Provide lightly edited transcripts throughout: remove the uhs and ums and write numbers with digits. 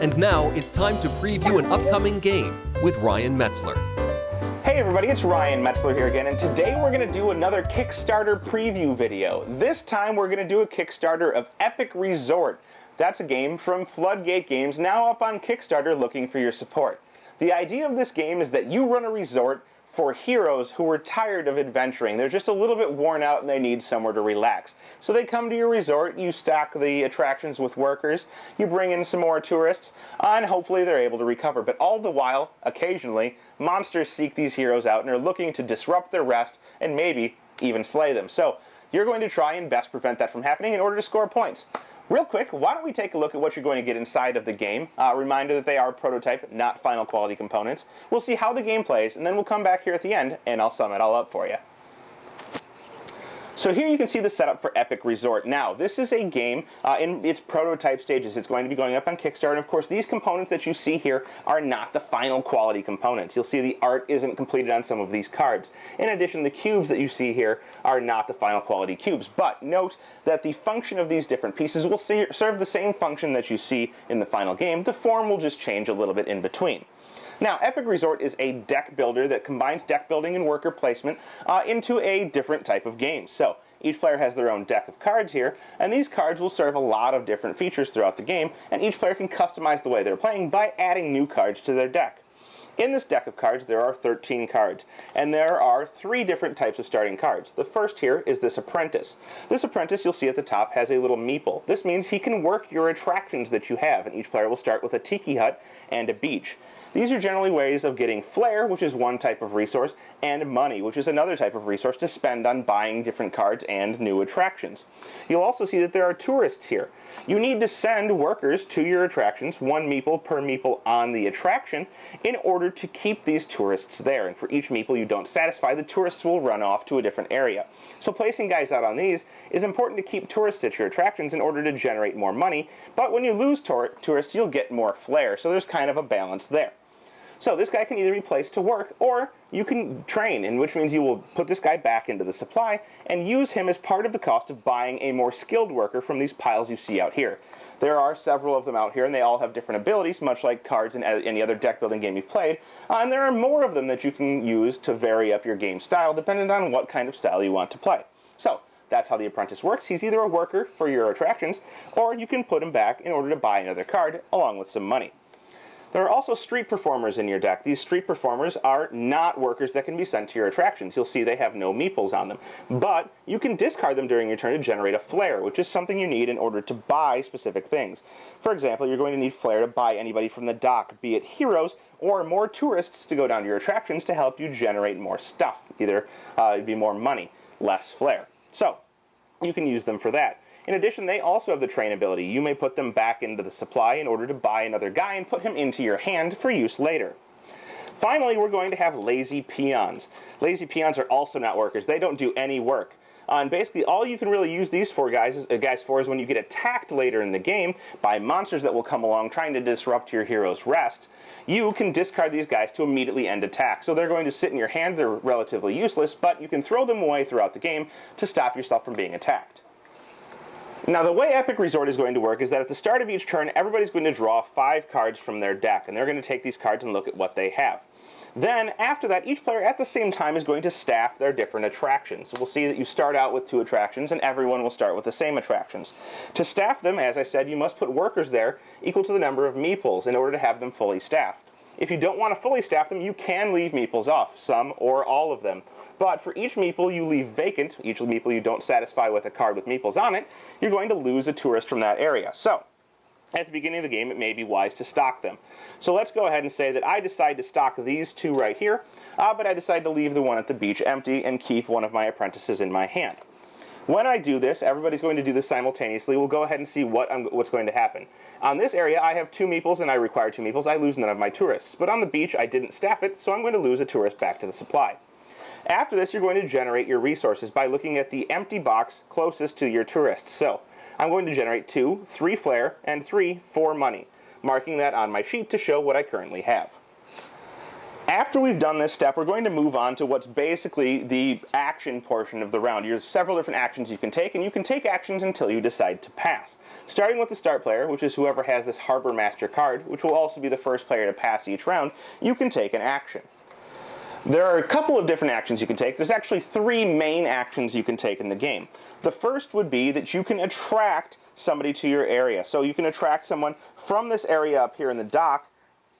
And now it's time to preview an upcoming game with Ryan Metzler. Hey everybody, it's Ryan Metzler here again, and today we're going to do another Kickstarter preview video. This time we're going to do a Kickstarter of Epic Resort. That's a game from Floodgate Games, now up on Kickstarter looking for your support. The idea of this game is that you run a resort for heroes who are tired of adventuring. They're just a little bit worn out and they need somewhere to relax. So they come to your resort, you stock the attractions with workers, you bring in some more tourists, and hopefully they're able to recover. But all the while, occasionally, monsters seek these heroes out and are looking to disrupt their rest and maybe even slay them. So you're going to try and best prevent that from happening in order to score points. Real quick, why don't we take a look at what you're going to get inside of the game. Reminder that they are prototype, not final quality components. We'll see how the game plays, and then we'll come back here at the end, and I'll sum it all up for you. So here you can see the setup for Epic Resort. Now, this is a game in its prototype stages. It's going to be going up on Kickstarter, and of course these components that you see here are not the final quality components. You'll see the art isn't completed on some of these cards. In addition, the cubes that you see here are not the final quality cubes. But note that the function of these different pieces will serve the same function that you see in the final game. The form will just change a little bit in between. Now, Epic Resort is a deck builder that combines deck building and worker placement into a different type of game. So, each player has their own deck of cards here, and these cards will serve a lot of different features throughout the game, and each player can customize the way they're playing by adding new cards to their deck. In this deck of cards, there are 13 cards, and there are 3 different types of starting cards. The first here is this Apprentice. This Apprentice, you'll see at the top, has a little meeple. This means he can work your attractions that you have, and each player will start with a tiki hut and a beach. These are generally ways of getting flair, which is one type of resource, and money, which is another type of resource to spend on buying different cards and new attractions. You'll also see that there are tourists here. You need to send workers to your attractions, 1 meeple per meeple on the attraction, in order to keep these tourists there. And for each meeple you don't satisfy, the tourists will run off to a different area. So placing guys out on these is important to keep tourists at your attractions in order to generate more money, but when you lose tourists, you'll get more flair, so there's kind of a balance there. So this guy can either be placed to work, or you can train, in which means you will put this guy back into the supply and use him as part of the cost of buying a more skilled worker from these piles you see out here. There are several of them out here, and they all have different abilities, much like cards in any other deck building game you've played, and there are more of them that you can use to vary up your game style, depending on what kind of style you want to play. So that's how the Apprentice works. He's either a worker for your attractions, or you can put him back in order to buy another card, along with some money. There are also street performers in your deck. These street performers are not workers that can be sent to your attractions. You'll see they have no meeples on them. But you can discard them during your turn to generate a flair, which is something you need in order to buy specific things. For example, you're going to need flair to buy anybody from the dock, be it heroes or more tourists to go down to your attractions to help you generate more stuff. Either it'd be more money, less flair. So you can use them for that. In addition, they also have the train ability. You may put them back into the supply in order to buy another guy and put him into your hand for use later. Finally, we're going to have lazy peons. Lazy peons are also not workers. They don't do any work. And basically, all you can really use these guys for is when you get attacked later in the game by monsters that will come along trying to disrupt your hero's rest. You can discard these guys to immediately end attack. So they're going to sit in your hand. They're relatively useless, but you can throw them away throughout the game to stop yourself from being attacked. Now, the way Epic Resort is going to work is that at the start of each turn, everybody's going to draw 5 cards from their deck, and they're going to take these cards and look at what they have. Then, after that, each player at the same time is going to staff their different attractions. So we'll see that you start out with 2 attractions, and everyone will start with the same attractions. To staff them, as I said, you must put workers there equal to the number of meeples in order to have them fully staffed. If you don't want to fully staff them, you can leave meeples off, some or all of them. But for each meeple you leave vacant, each meeple you don't satisfy with a card with meeples on it, you're going to lose a tourist from that area. So, at the beginning of the game, it may be wise to stock them. So let's go ahead and say that I decide to stock these 2 right here, but I decide to leave the one at the beach empty and keep one of my apprentices in my hand. When I do this, everybody's going to do this simultaneously. We'll go ahead and see what's going to happen. On this area, I have 2 meeples, and I require 2 meeples. I lose none of my tourists. But on the beach, I didn't staff it, so I'm going to lose a tourist back to the supply. After this, you're going to generate your resources by looking at the empty box closest to your tourists. So, I'm going to generate 2, 3 flair, and 3 for money, marking that on my sheet to show what I currently have. After we've done this step, we're going to move on to what's basically the action portion of the round. There's several different actions you can take, and you can take actions until you decide to pass. Starting with the start player, which is whoever has this Harbor Master card, which will also be the first player to pass each round, you can take an action. There are a couple of different actions you can take. There's actually 3 main actions you can take in the game. The first would be that you can attract somebody to your area. So you can attract someone from this area up here in the dock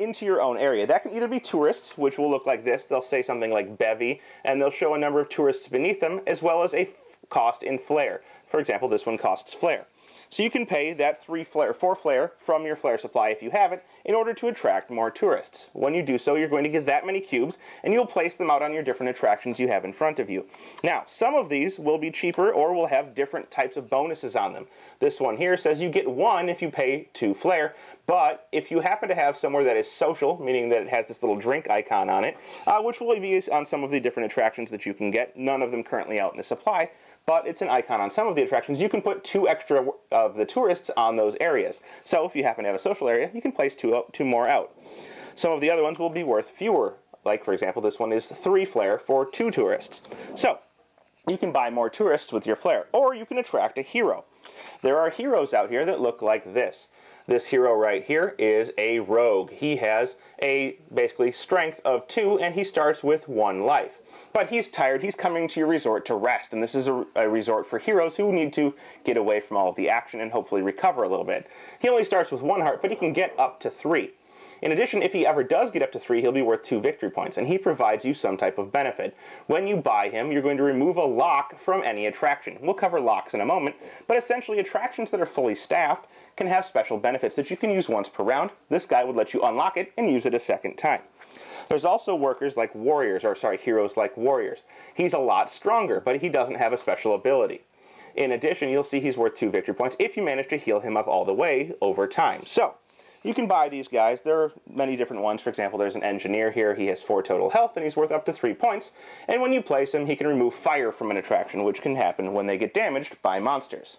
into your own area. That can either be tourists, which will look like this. They'll say something like bevy, and they'll show a number of tourists beneath them, as well as a cost in flair. For example, this one costs flair. So you can pay that 4 flair from your flair supply if you have it in order to attract more tourists. When you do so, you're going to get that many cubes, and you'll place them out on your different attractions you have in front of you. Now, some of these will be cheaper or will have different types of bonuses on them. This one here says you get 1 if you pay 2 flair, but if you happen to have somewhere that is social, meaning that it has this little drink icon on it, which will be on some of the different attractions that you can get, none of them currently out in the supply, but it's an icon on some of the attractions, you can put 2 extra of the tourists on those areas. So if you happen to have a social area, you can place 2 more out. Some of the other ones will be worth fewer. Like, for example, this one is 3 flair for 2 tourists. So you can buy more tourists with your flair, or you can attract a hero. There are heroes out here that look like this. This hero right here is a rogue. He has a basically strength of 2, and he starts with 1 life. But he's tired, he's coming to your resort to rest, and this is a resort for heroes who need to get away from all of the action and hopefully recover a little bit. He only starts with 1 heart, but he can get up to 3. In addition, if he ever does get up to 3, he'll be worth 2 victory points, and he provides you some type of benefit. When you buy him, you're going to remove a lock from any attraction. We'll cover locks in a moment, but essentially attractions that are fully staffed can have special benefits that you can use once per round. This guy would let you unlock it and use it a second time. There's also heroes like warriors. He's a lot stronger, but he doesn't have a special ability. In addition, you'll see he's worth 2 victory points if you manage to heal him up all the way over time. So, you can buy these guys. There are many different ones. For example, there's an engineer here. He has 4 total health, and he's worth up to 3 points. And when you place him, he can remove fire from an attraction, which can happen when they get damaged by monsters.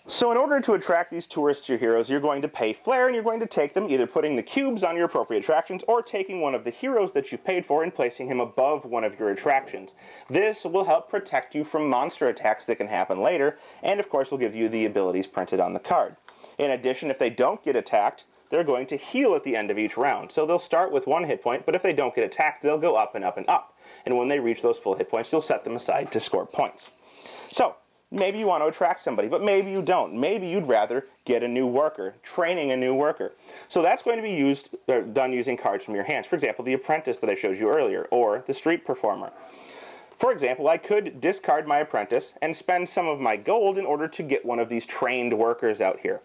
So in order to attract these tourists, your heroes, you're going to pay flair, and you're going to take them either putting the cubes on your appropriate attractions or taking one of the heroes that you've paid for and placing him above one of your attractions. This will help protect you from monster attacks that can happen later, and of course will give you the abilities printed on the card. In addition, if they don't get attacked, they're going to heal at the end of each round. So they'll start with 1 hit point, but if they don't get attacked, they'll go up and up and up. And when they reach those full hit points, you'll set them aside to score points. So, maybe you want to attract somebody, but maybe you don't. Maybe you'd rather get a new worker, training a new worker. So that's going to be done using cards from your hands. For example, the apprentice that I showed you earlier, or the street performer. For example, I could discard my apprentice and spend some of my gold in order to get one of these trained workers out here.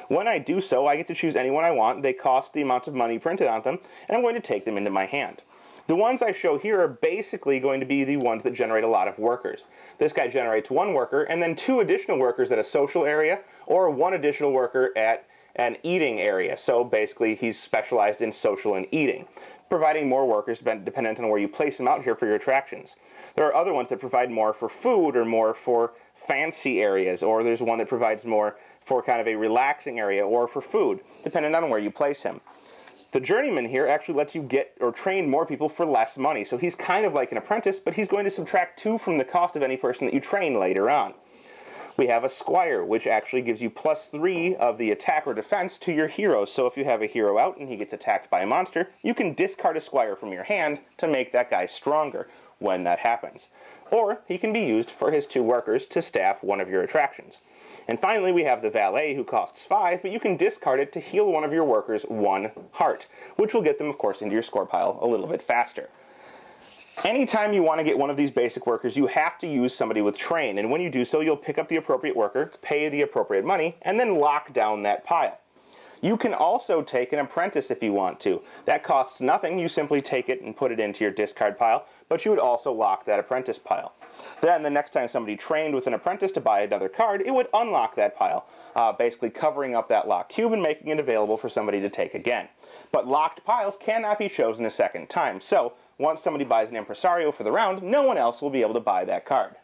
When I do so, I get to choose anyone I want. They cost the amount of money printed on them, and I'm going to take them into my hand. The ones I show here are basically going to be the ones that generate a lot of workers. This guy generates 1 worker, and then 2 additional workers at a social area, or 1 additional worker at an eating area. So basically, he's specialized in social and eating, providing more workers dependent on where you place them out here for your attractions. There are other ones that provide more for food or more for fancy areas, or there's one that provides more for kind of a relaxing area or for food, depending on where you place him. The journeyman here actually lets you get or train more people for less money. So he's kind of like an apprentice, but he's going to subtract 2 from the cost of any person that you train later on. We have a squire, which actually gives you +3 of the attack or defense to your heroes. So if you have a hero out and he gets attacked by a monster, you can discard a squire from your hand to make that guy stronger when that happens. Or he can be used for his 2 workers to staff one of your attractions. And finally, we have the valet, who costs 5, but you can discard it to heal one of your workers 1 heart, which will get them, of course, into your score pile a little bit faster. Anytime you want to get one of these basic workers, you have to use somebody with train, and when you do so, you'll pick up the appropriate worker, pay the appropriate money, and then lock down that pile. You can also take an apprentice if you want to. That costs nothing. You simply take it and put it into your discard pile, but you would also lock that apprentice pile. Then the next time somebody trained with an apprentice to buy another card, it would unlock that pile, basically covering up that locked cube and making it available for somebody to take again. But locked piles cannot be chosen a second time, so once somebody buys an impresario for the round, no one else will be able to buy that card.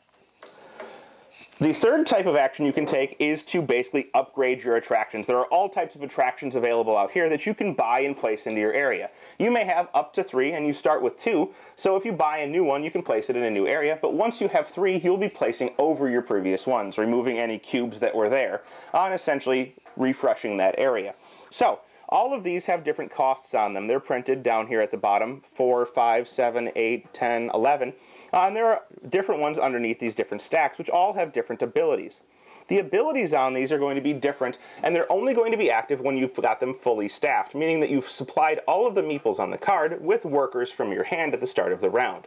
The third type of action you can take is to basically upgrade your attractions. There are all types of attractions available out here that you can buy and place into your area. You may have up to 3 and you start with 2, so if you buy a new one you can place it in a new area, but once you have 3 you'll be placing over your previous ones, removing any cubes that were there, and essentially refreshing that area. So, all of these have different costs on them. They're printed down here at the bottom, 4, 5, 7, 8, 10, 11. And there are different ones underneath these different stacks, which all have different abilities. The abilities on these are going to be different, and they're only going to be active when you've got them fully staffed, meaning that you've supplied all of the meeples on the card with workers from your hand at the start of the round.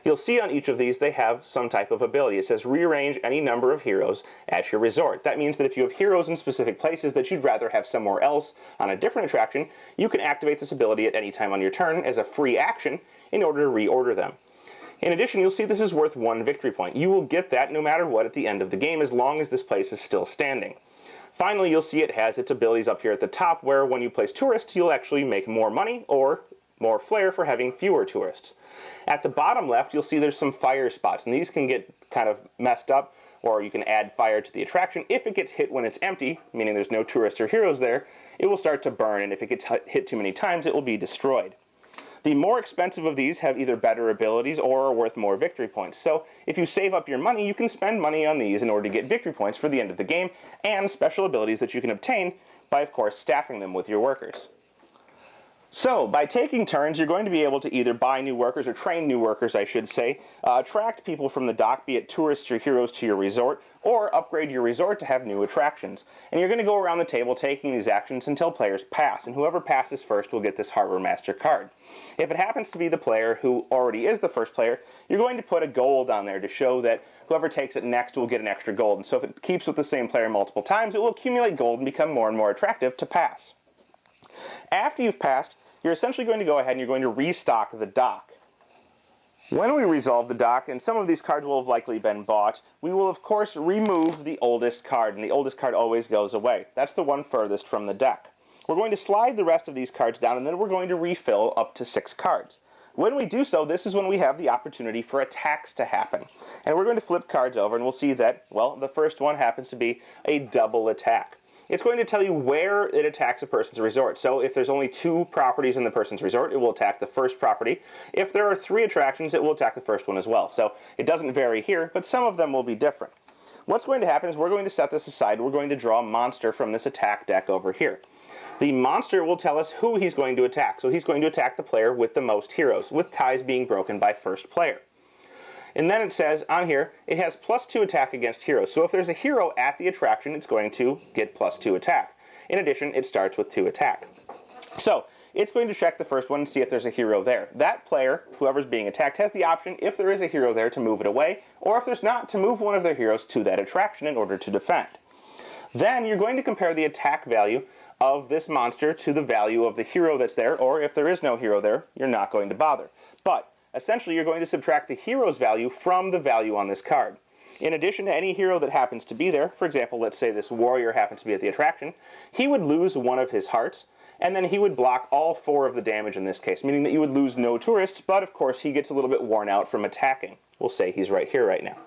You'll see on each of these they have some type of ability. It says rearrange any number of heroes at your resort. That means that if you have heroes in specific places that you'd rather have somewhere else on a different attraction, you can activate this ability at any time on your turn as a free action in order to reorder them. In addition, you'll see this is worth 1 victory point. You will get that no matter what at the end of the game as long as this place is still standing. Finally, you'll see it has its abilities up here at the top where when you place tourists, you'll actually make more money or more flair for having fewer tourists. At the bottom left, you'll see there's some fire spots, and these can get kind of messed up, or you can add fire to the attraction. If it gets hit when it's empty, meaning there's no tourists or heroes there, it will start to burn, and if it gets hit too many times, it will be destroyed. The more expensive of these have either better abilities or are worth more victory points. So if you save up your money, you can spend money on these in order to get victory points for the end of the game, and special abilities that you can obtain by, of course, staffing them with your workers. So, by taking turns, you're going to be able to either buy new workers, or train new workers, I should say, attract people from the dock, be it tourists or heroes, to your resort, or upgrade your resort to have new attractions. And you're going to go around the table taking these actions until players pass, and whoever passes first will get this Harbor Master card. If it happens to be the player who already is the first player, you're going to put a gold on there to show that whoever takes it next will get an extra gold. And so if it keeps with the same player multiple times, it will accumulate gold and become more and more attractive to pass. After you've passed, you're essentially going to go ahead and you're going to restock the dock. When we resolve the dock, and some of these cards will have likely been bought, we will of course remove the oldest card, and the oldest card always goes away. That's the one furthest from the deck. We're going to slide the rest of these cards down, and then we're going to refill up to 6 cards. When we do so, this is when we have the opportunity for attacks to happen. And we're going to flip cards over, and we'll see that, well, the first one happens to be a double attack. It's going to tell you where it attacks a person's resort. So if there's only 2 properties in the person's resort, it will attack the first property. If there are 3 attractions, it will attack the first one as well. So it doesn't vary here, but some of them will be different. What's going to happen is we're going to set this aside. We're going to draw a monster from this attack deck over here. The monster will tell us who he's going to attack. So he's going to attack the player with the most heroes, with ties being broken by first player. And then it says on here, it has +2 attack against heroes. So if there's a hero at the attraction, it's going to get +2 attack. In addition, it starts with 2 attack. So it's going to check the first one and see if there's a hero there. That player, whoever's being attacked, has the option, if there is a hero there, to move it away, or if there's not, to move one of their heroes to that attraction in order to defend. Then you're going to compare the attack value of this monster to the value of the hero that's there, or if there is no hero there, you're not going to bother. But essentially, you're going to subtract the hero's value from the value on this card. In addition to any hero that happens to be there, for example, let's say this warrior happens to be at the attraction, he would lose one of his hearts, and then he would block all 4 of the damage in this case, meaning that you would lose no tourists, but of course he gets a little bit worn out from attacking. We'll say he's right here right now.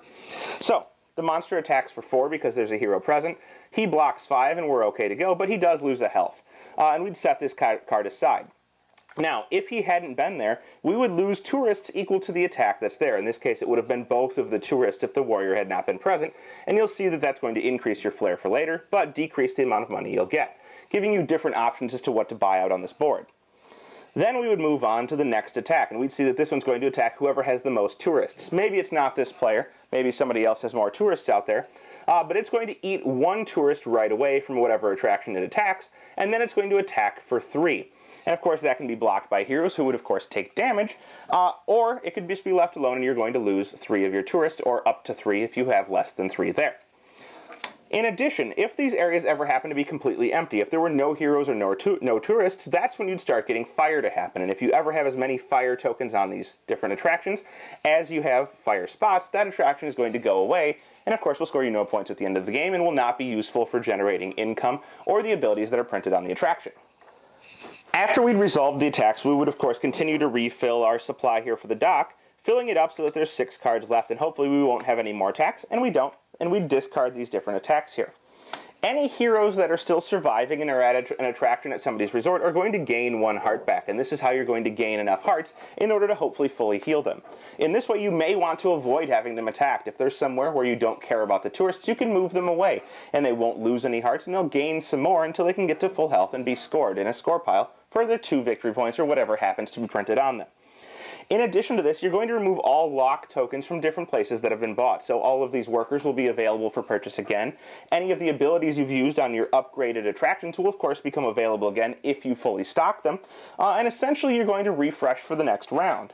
So, the monster attacks for 4 because there's a hero present. He blocks 5 and we're okay to go, but he does lose a health. And we'd set this card aside. Now, if he hadn't been there, we would lose tourists equal to the attack that's there. In this case, it would have been both of the tourists if the warrior had not been present, and you'll see that that's going to increase your flair for later, but decrease the amount of money you'll get, giving you different options as to what to buy out on this board. Then we would move on to the next attack, and we'd see that this one's going to attack whoever has the most tourists. Maybe it's not this player, maybe somebody else has more tourists out there, but it's going to eat 1 tourist right away from whatever attraction it attacks, and then it's going to attack for 3. And of course that can be blocked by heroes who would of course take damage, or it could just be left alone and you're going to lose 3 of your tourists, or up to 3 if you have less than 3 there. In addition, if these areas ever happen to be completely empty, if there were no heroes or no tourists, that's when you'd start getting fire to happen. And if you ever have as many fire tokens on these different attractions as you have fire spots, that attraction is going to go away, and of course will score you no points at the end of the game and will not be useful for generating income or the abilities that are printed on the attraction. After we'd resolved the attacks, we would of course continue to refill our supply here for the dock, filling it up so that there's 6 cards left, and hopefully we won't have any more attacks, and we don't, and we discard these different attacks here. Any heroes that are still surviving and are at an attraction at somebody's resort are going to gain 1 heart back, and this is how you're going to gain enough hearts in order to hopefully fully heal them. In this way, you may want to avoid having them attacked. If there's somewhere where you don't care about the tourists, you can move them away, and they won't lose any hearts, and they'll gain some more until they can get to full health and be scored in a score pile for their 2 victory points or whatever happens to be printed on them. In addition to this, you're going to remove all lock tokens from different places that have been bought. So all of these workers will be available for purchase again. Any of the abilities you've used on your upgraded attractions will of course become available again if you fully stock them. And essentially you're going to refresh for the next round.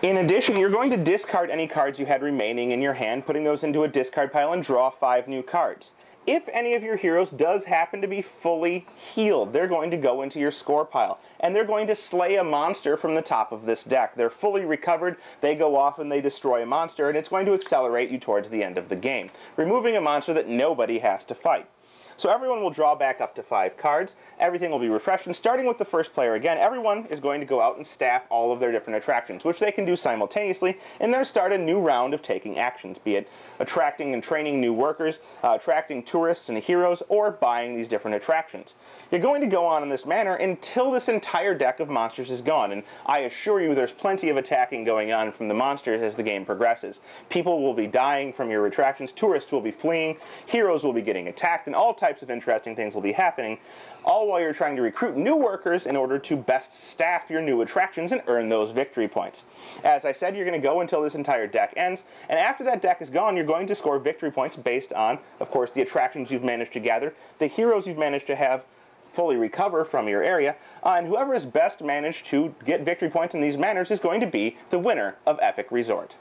In addition, you're going to discard any cards you had remaining in your hand, putting those into a discard pile and draw 5 new cards. If any of your heroes does happen to be fully healed, they're going to go into your score pile, and they're going to slay a monster from the top of this deck. They're fully recovered, they go off and they destroy a monster, and it's going to accelerate you towards the end of the game, removing a monster that nobody has to fight. So everyone will draw back up to 5 cards, everything will be refreshed, and starting with the first player again, everyone is going to go out and staff all of their different attractions, which they can do simultaneously, and then start a new round of taking actions, be it attracting and training new workers, attracting tourists and heroes, or buying these different attractions. You're going to go on in this manner until this entire deck of monsters is gone, and I assure you there's plenty of attacking going on from the monsters as the game progresses. People will be dying from your attractions, tourists will be fleeing, heroes will be getting attacked, and all types of interesting things will be happening, all while you're trying to recruit new workers in order to best staff your new attractions and earn those victory points. As I said, you're going to go until this entire deck ends, and after that deck is gone, you're going to score victory points based on, of course, the attractions you've managed to gather, the heroes you've managed to have fully recover from your area, and whoever has best managed to get victory points in these manners is going to be the winner of Epic Resort.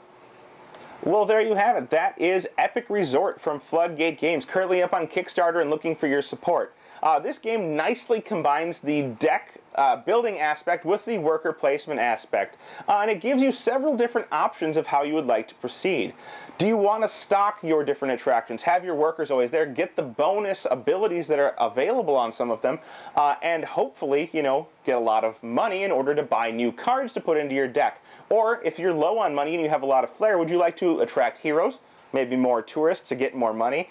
Well, there you have it. That is Epic Resort from Floodgate Games, currently up on Kickstarter and looking for your support. This game nicely combines the deck building aspect with the worker placement aspect, and it gives you several different options of how you would like to proceed. Do you want to stock your different attractions, have your workers always there, get the bonus abilities that are available on some of them, and hopefully, you know, get a lot of money in order to buy new cards to put into your deck? Or if you're low on money and you have a lot of flair, would you like to attract heroes, maybe more tourists to get more money,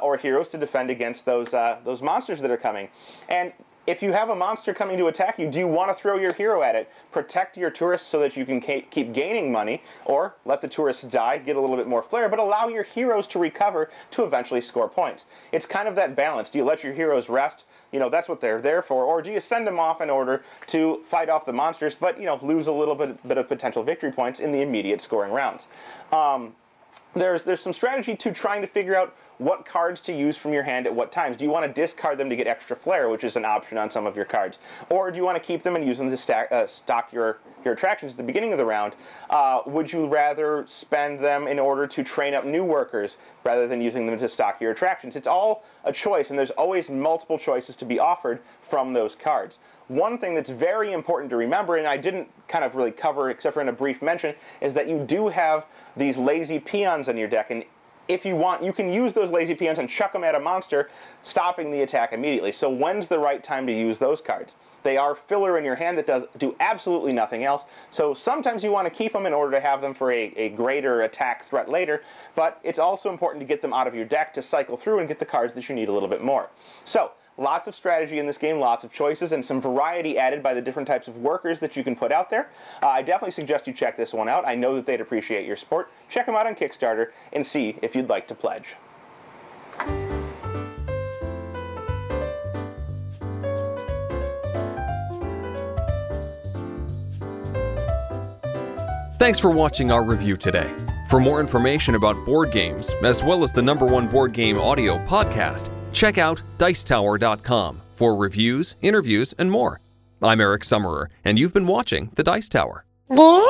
or heroes to defend against those monsters that are coming? And if you have a monster coming to attack you, do you want to throw your hero at it, protect your tourists so that you can keep gaining money, or let the tourists die, get a little bit more flair, but allow your heroes to recover to eventually score points? It's kind of that balance. Do you let your heroes rest? You know, that's what they're there for. Or do you send them off in order to fight off the monsters, but, you know, lose a little bit of potential victory points in the immediate scoring rounds? There's some strategy to trying to figure out what cards to use from your hand at what times. Do you want to discard them to get extra flair, which is an option on some of your cards? Or do you want to keep them and use them to stock your attractions at the beginning of the round? Would you rather spend them in order to train up new workers rather than using them to stock your attractions? It's all a choice, and there's always multiple choices to be offered from those cards. One thing that's very important to remember, and I didn't kind of really cover except for in a brief mention, is that you do have these lazy peons on your deck, and if you want, you can use those lazy peons and chuck them at a monster, stopping the attack immediately. So when's the right time to use those cards? They are filler in your hand that do absolutely nothing else, so sometimes you want to keep them in order to have them for a greater attack threat later, but it's also important to get them out of your deck to cycle through and get the cards that you need a little bit more. So, lots of strategy in this game, lots of choices, and some variety added by the different types of workers that you can put out there. I definitely suggest you check this one out. I know that they'd appreciate your support. Check them out on Kickstarter and see if you'd like to pledge. Thanks for watching our review today. For more information about board games, as well as the #1 board game audio podcast, check out Dicetower.com for reviews, interviews, and more. I'm Eric Summerer, and you've been watching The Dice Tower. Yeah?